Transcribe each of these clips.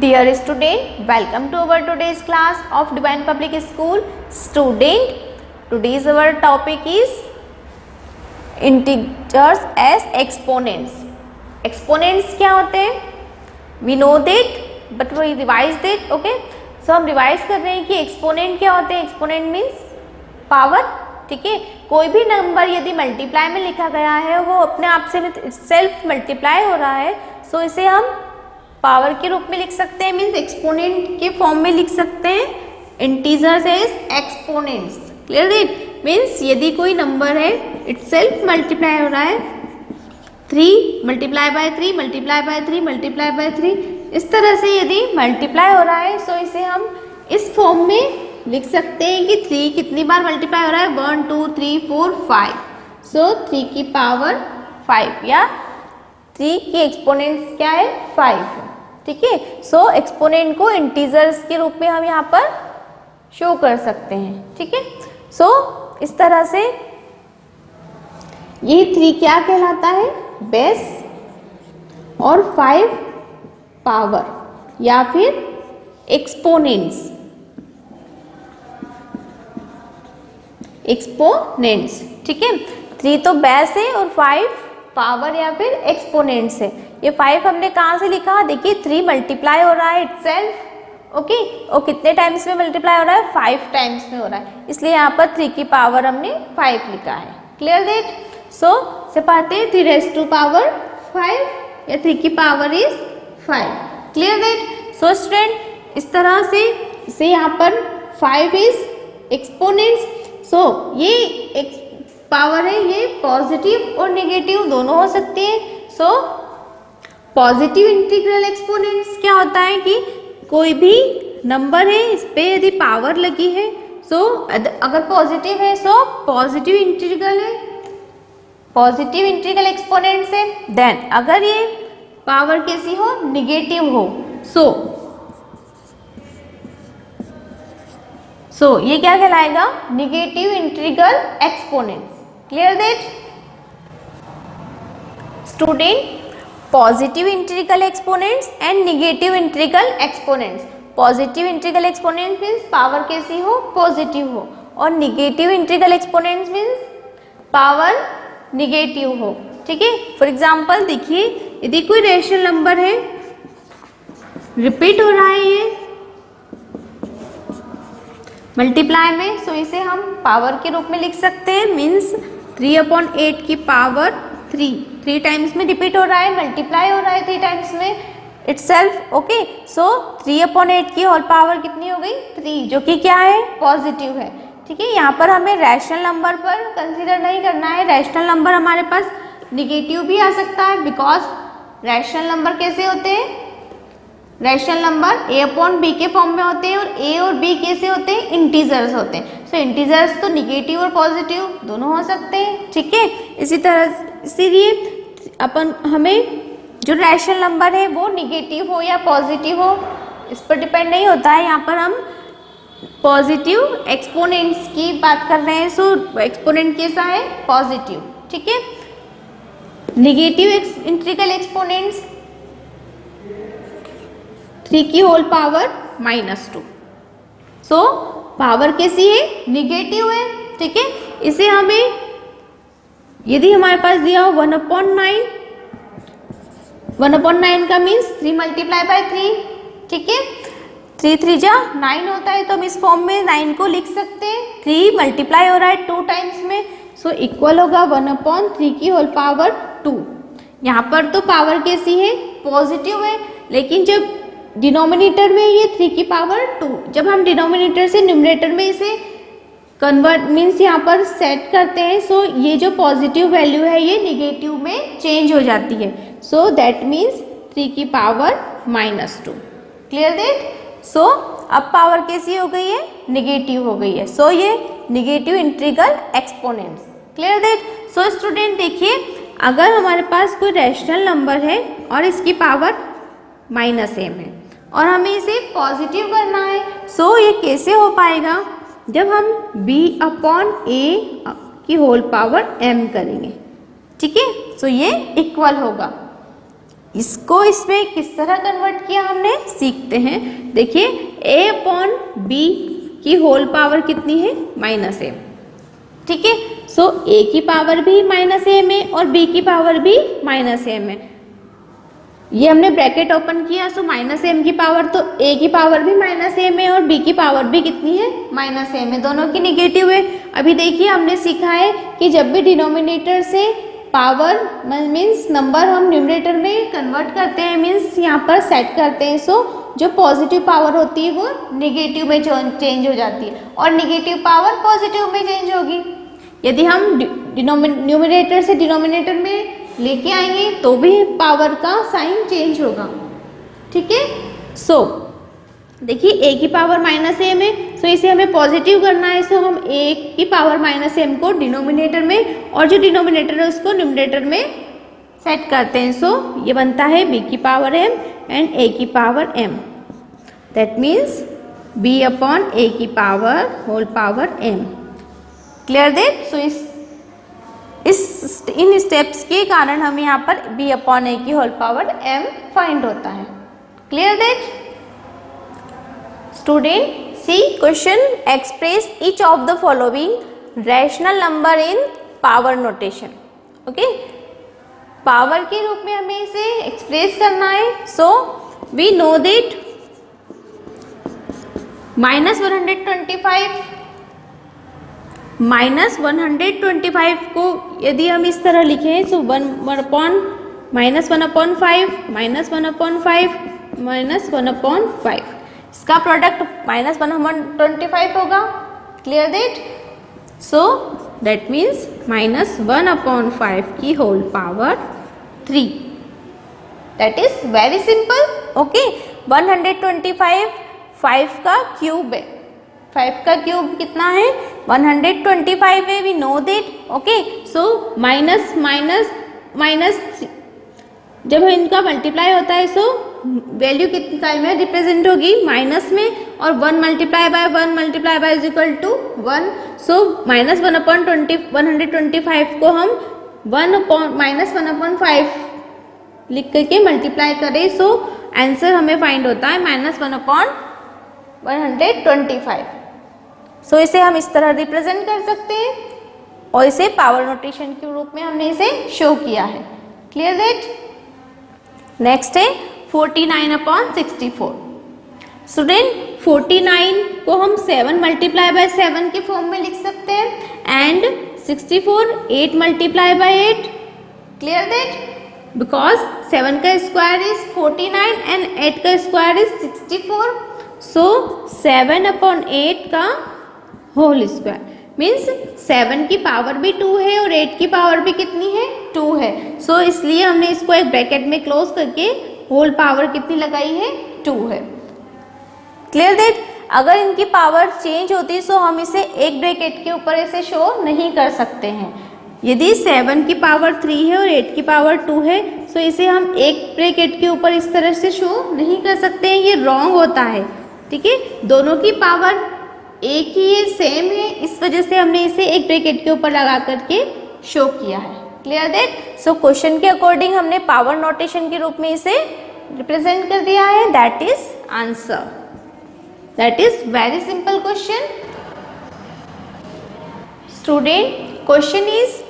Dear student, welcome to our today's class of Divine Public School. Student, today's our topic is integers as exponents. Exponents क्या होते हैं? We know that, but we revise that. Okay? So हम revise कर रहे हैं कि exponent क्या होते हैं. Exponent means power. ठीक है, कोई भी नंबर यदि मल्टीप्लाई में लिखा गया है वो अपने आप से सेल्फ मल्टीप्लाई हो रहा है, सो इसे हम पावर के रूप में लिख सकते हैं, मीन्स एक्सपोनेंट के फॉर्म में लिख सकते हैं. Integers as exponents. Clear that means यदि कोई नंबर है इट सेल्फ मल्टीप्लाई हो रहा है 3 multiply by 3 multiply by 3 multiply by 3, इस तरह से यदि मल्टीप्लाई हो रहा है सो इसे हम इस फॉर्म में लिख सकते हैं कि 3 कितनी बार मल्टीप्लाई हो रहा है, 1 2 3 4 5. सो 3 की पावर 5 या 3 की एक्सपोनेंट्स क्या है 5. ठीक है, सो एक्सपोनेंट को इंटीजर्स के रूप में हम यहाँ पर शो कर सकते हैं. ठीक है, सो इस तरह से ये 3 क्या कहलाता है, बेस, और 5 पावर या फिर एक्सपोनेंट्स. एक्सपोनेंट्स. ठीक है, 3 तो बेस है और 5 पावर या फिर एक्सपोनेंट्स है. ये 5 हमने कहाँ से लिखा, देखिए 3 मल्टीप्लाई हो रहा है इटसेल्फ. ओके, और कितने टाइम्स में मल्टीप्लाई हो रहा है, 5 टाइम्स में हो रहा है, इसलिए यहाँ पर 3 की पावर हमने 5 लिखा है. Clear that. सो से पाते हैं 3 raised to पावर 5 या 3 की power is 5. Clear that. So student इस तरह से इसे यहाँ पर 5 इज एक्सपोनेंट्स. सो ये पावर है, ये पॉजिटिव और नेगेटिव दोनों हो सकती है. सो पॉजिटिव इंटीग्रल एक्सपोनेंट्स क्या होता है कि कोई भी नंबर है इस पे यदि पावर लगी है, सो अगर पॉजिटिव है सो पॉजिटिव इंटीग्रल है, पॉजिटिव इंटीग्रल एक्सपोनेंट्स है. देन अगर ये पावर कैसी हो, निगेटिव हो, सो ये क्या कहलाएगा, negative integral exponents. Clear that student. Positive integral exponents and negative integral exponents. Positive integral exponents means power कैसी हो, पॉजिटिव हो, और negative integral exponents means power negative हो. ठीक है, फॉर एग्जाम्पल देखिए यदि कोई रेशनल नंबर है, रिपीट हो रहा है ये मल्टीप्लाई में, सो इसे हम पावर के रूप में लिख सकते हैं, मीन्स 3/8 की पावर 3 टाइम्स में रिपीट हो रहा है, मल्टीप्लाई हो रहा है 3 टाइम्स में इटसेल्फ. ओके, सो 3/8 की होल पावर कितनी हो गई, 3, जो कि क्या है, पॉजिटिव है. ठीक है, यहाँ पर हमें रैशनल नंबर पर कंसीडर नहीं करना है. रैशनल नंबर हमारे पास निगेटिव भी आ सकता है, बिकॉज रैशनल नंबर कैसे होते हैं, रैशनल नंबर a/b के फॉर्म में होते हैं, और a और b कैसे होते हैं, इंटीजर्स होते हैं. सो इंटीजर्स तो निगेटिव और पॉजिटिव दोनों हो सकते हैं. ठीक है, इसी तरह इसीलिए अपन हमें जो रैशनल नंबर है वो निगेटिव हो या पॉजिटिव हो इस पर डिपेंड नहीं होता है. यहाँ पर हम पॉजिटिव एक्सपोनेंट्स की बात कर रहे हैं, सो एक्सपोनेंट कैसा है, पॉजिटिव. ठीक है, निगेटिव इंटीग्रल एक्सपोनेंट्स 3 की होल पावर -2. सो पावर कैसी है, निगेटिव है. ठीक है, इसे हमें यदि हमारे पास दिया हो 1/9, 1/9 का मीन्स 3 मल्टीप्लाई बाय 3. ठीक है, 3 3 जा 9 होता है, तो हम इस फॉर्म में 9 को लिख सकते हैं. 3 मल्टीप्लाई हो रहा है 2 टाइम्स में, सो इक्वल होगा 1/3 की होल पावर 2. यहाँ पर तो पावर कैसी है, पॉजिटिव है, लेकिन जब डिनोमिनेटर में ये 3 की पावर 2, जब हम डिनोमिनेटर से न्यूमरेटर में इसे कन्वर्ट मीन्स यहाँ पर सेट करते हैं, सो ये जो पॉजिटिव वैल्यू है ये निगेटिव में चेंज हो जाती है. सो दैट मीन्स 3 की पावर -2. Clear that. सो अब पावर कैसी हो गई है, निगेटिव हो गई है. सो ये negative integral exponents. Clear that. So student देखिए अगर हमारे पास कोई रैशनल नंबर है और इसकी पावर -m है और हमें इसे पॉजिटिव करना है, सो ये कैसे हो पाएगा, जब हम b/a की होल पावर m करेंगे. ठीक है, सो ये इक्वल होगा इसको इसमें किस तरह कन्वर्ट किया हमने सीखते हैं। देखिए a/b की होल पावर कितनी है, -m, ठीक है। सो a की पावर भी -m है और b की पावर भी -m है। ये हमने ब्रैकेट ओपन किया, सो -m की पावर, तो a की पावर भी -m है और b की पावर भी कितनी है, -m है, दोनों की निगेटिव है। अभी देखिए हमने सीखा है कि जब भी डिनोमिनेटर से पावर मीन्स नंबर हम न्यूमरेटर में कन्वर्ट करते हैं, मीन्स यहाँ पर सेट करते हैं, सो जो पॉजिटिव पावर होती है वो निगेटिव में चेंज हो जाती है और निगेटिव पावर पॉजिटिव में चेंज होगी। यदि हम न्यूमरेटर से डिनोमिनेटर में लेके आएंगे तो भी पावर का साइन चेंज होगा, ठीक है। सो देखिए a की पावर -m है, सो इसे हमें पॉजिटिव करना है, सो हम a की पावर -m को डिनोमिनेटर में और जो डिनोमिनेटर है उसको न्यूमरेटर में सेट करते हैं। सो ये बनता है b की पावर m एंड a की power m, that means b/a की power whole power m। Clear that. So इन स्टेप्स के कारण हमें यहाँ पर b/a की होल पावर m फाइंड होता है। Clear that student. See question, express each of the following rational number in power notation. Okay, power के रूप में हमें इसे एक्सप्रेस करना है। सो वी नो दैट -125 को यदि हम इस तरह लिखें, सो 1/-1/5 -1/5 -1/5, इसका प्रोडक्ट -125 होगा। Clear that. So that means -1/5 की whole power 3, that is very simple. Okay, 125 5 का क्यूब है, 5 का क्यूब कितना है, 125 है, we know that. Okay, so minus minus minus, जब इनका मल्टीप्लाई होता है, सो वैल्यू कितने में रिप्रेजेंट होगी, माइनस में, और 1 multiply by 1 multiply by is equal to 1। So -1/125 को हम -1/5 लिख करके मल्टीप्लाई करें, सो आंसर हमें फाइंड होता है -1/125। सो इसे हम इस तरह रिप्रेजेंट कर सकते हैं और इसे पावर नोटेशन के रूप में हमने इसे शो किया है। Clear that. नेक्स्ट है 49/64। स्टूडेंट 49 को हम 7 मल्टीप्लाई बाय 7 के फॉर्म में लिख सकते हैं and 64 8 multiply by 8। Clear that, because 7 का स्क्वायर इज 49 एंड 8 का स्क्वायर इज 64। सो 7/8 का होल स्क्वायर मीन्स 7 की पावर भी 2 है और 8 की पावर भी कितनी है, 2 है। सो इसलिए हमने इसको एक ब्रैकेट में क्लोज करके होल पावर कितनी लगाई है, 2 है। Clear that. अगर इनकी पावर चेंज होती सो हम इसे एक ब्रैकेट के ऊपर ऐसे शो नहीं कर सकते हैं। यदि 7 की पावर 3 है और 8 की पावर 2 है, सो इसे हम एक ब्रैकेट के ऊपर इस तरह से शो नहीं कर सकते हैं, ये रॉन्ग होता है। ठीक है, दोनों की पावर एक ही है, सेम है, इस वजह से हमने इसे एक ब्रैकेट के ऊपर लगा करके शो किया है। Clear that. सो क्वेश्चन के अकॉर्डिंग हमने पावर नोटेशन के रूप में इसे रिप्रेजेंट कर दिया है, that is answer. That is very simple question. Student, question is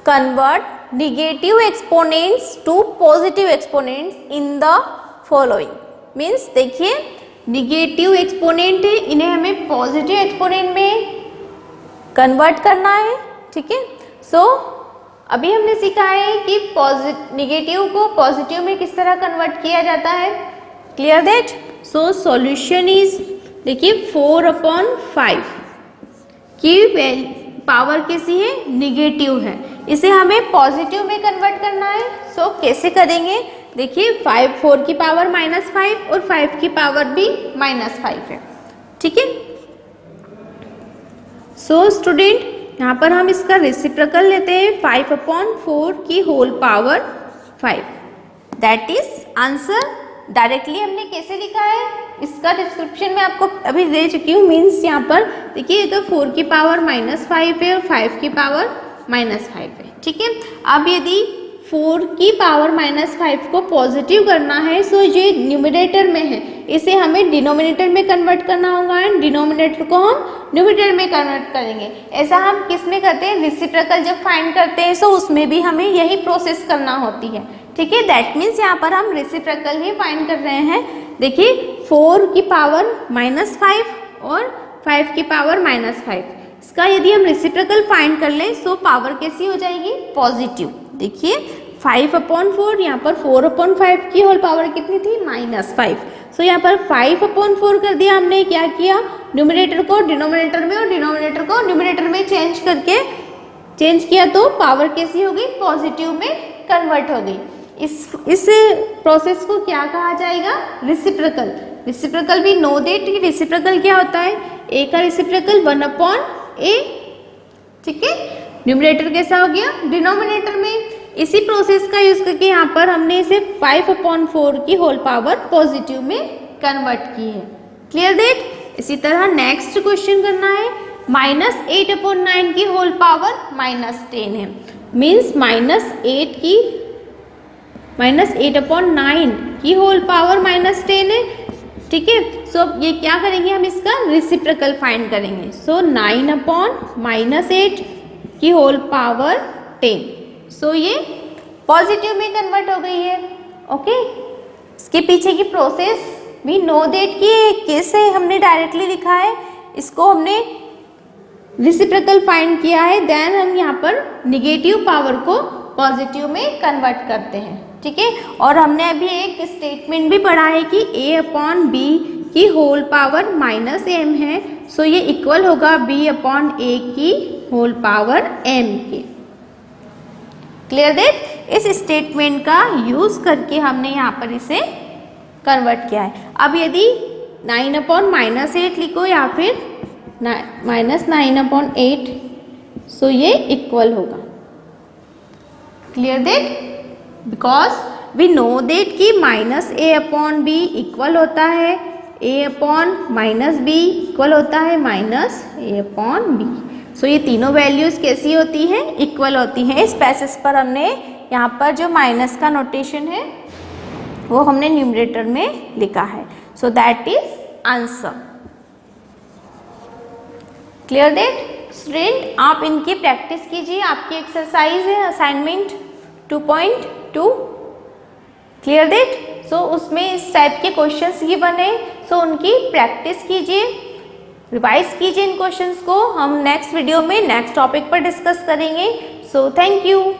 convert negative exponents to positive exponents in the following. Means देखिए, निगेटिव एक्सपोनेंट है, इन्हें हमें पॉजिटिव एक्सपोनेंट में कन्वर्ट करना है। ठीक है, सो अभी हमने सीखा है कि निगेटिव को पॉजिटिव में किस तरह कन्वर्ट किया जाता है। Clear that. So solution is, देखिए 4/5 की पावर कैसी है, निगेटिव है, इसे हमें पॉजिटिव में कन्वर्ट करना है। सो कैसे करेंगे, देखिए 4 की पावर -5 और 5 की पावर भी -5 है। ठीक है, सो स्टूडेंट यहाँ पर हम इसका रेसिप्रोकल लेते हैं, 5/4 की whole power 5, that is answer. Directly हमने कैसे लिखा है, इसका डिस्क्रिप्शन में आपको अभी दे चुकी हूँ। मीन्स यहाँ पर देखिए, तो 4 की पावर -5 है और 5 की पावर -5 है। ठीक है, अब यदि 4 की पावर -5 को पॉजिटिव करना है, सो ये न्यूमरेटर में है, इसे हमें डिनोमिनेटर में कन्वर्ट करना होगा एंड डिनोमिनेटर को हम न्यूमरेटर में कन्वर्ट करेंगे। ऐसा हम किस में करते हैं, रेसिप्रोकल जब फाइंड करते हैं, सो उसमें भी हमें यही प्रोसेस करना होती है। ठीक है, दैट मीन्स यहाँ पर हम रेसिप्रोकल ही फाइंड कर रहे हैं। देखिए 4 की पावर -5 और 5 की पावर -5, इसका यदि हम रेसिप्रोकल फाइंड कर लें सो पावर कैसी हो जाएगी, पॉजिटिव। देखिए 5/4, यहाँ पर 4/5 की होल पावर कितनी थी, -5। सो यहाँ पर 5/4 कर दिया हमने, क्या किया, न्यूमरेटर को डिनोमिनेटर में और डिनोमिनेटर को न्यूमरेटर में चेंज किया तो पावर कैसी हो गई, पॉजिटिव में कन्वर्ट हो गई। इस प्रोसेस को क्या कहा जाएगा, रेसिप्रोकल। रेसिप्रोकल भी नो दैट कि रेसिप्रोकल क्या होता है, ए का रेसिप्रोकल 1/a। ठीक है, न्यूमरेटर कैसा हो गया, डिनोमिनेटर में। इसी प्रोसेस का यूज करके यहाँ पर हमने इसे 5/4 की होल पावर पॉजिटिव में कन्वर्ट की है। Clear that. इसी तरह नेक्स्ट क्वेश्चन करना है, -8/9 की होल पावर -10 है, मीन्स -8/9 की होल पावर -10 है। ठीक है, सो ये क्या करेंगे, हम इसका रेसिप्रोकल फाइंड करेंगे। सो 9/-8 की होल पावर 10, सो ये पॉजिटिव में कन्वर्ट हो गई है। ओके, इसके पीछे की प्रोसेस भी नो दैट की कैसे हमने डायरेक्टली लिखा है, इसको हमने रेसिप्रोकल फाइंड किया है, देन हम यहाँ पर निगेटिव पावर को पॉजिटिव में कन्वर्ट करते हैं। ठीक है, और हमने अभी एक स्टेटमेंट भी पढ़ा है कि a/b की होल पावर -m है, सो ये इक्वल होगा b/a की होल पावर m के। Clear that. इस स्टेटमेंट का यूज करके हमने यहाँ पर इसे कन्वर्ट किया है। अब यदि 9/-8 लिखो या फिर -9/8, सो ये इक्वल होगा। Clear that, because we know that कि -a/b इक्वल होता है a/-b इक्वल होता है -a/b। सो ये तीनों वैल्यूज कैसी होती हैं, इक्वल होती हैं। इस पैसेज पर हमने यहाँ पर जो माइनस का नोटेशन है वो हमने न्यूमरेटर में लिखा है। So that is answer. Clear that. Student आप इनकी प्रैक्टिस कीजिए, आपकी एक्सरसाइज है असाइनमेंट 2.2। Clear that. सो उसमें इस टाइप के क्वेश्चंस ही बने, सो उनकी प्रैक्टिस कीजिए, रिवाइज कीजिए इन क्वेश्चंस को। हम नेक्स्ट वीडियो में नेक्स्ट टॉपिक पर डिस्कस करेंगे। So thank you.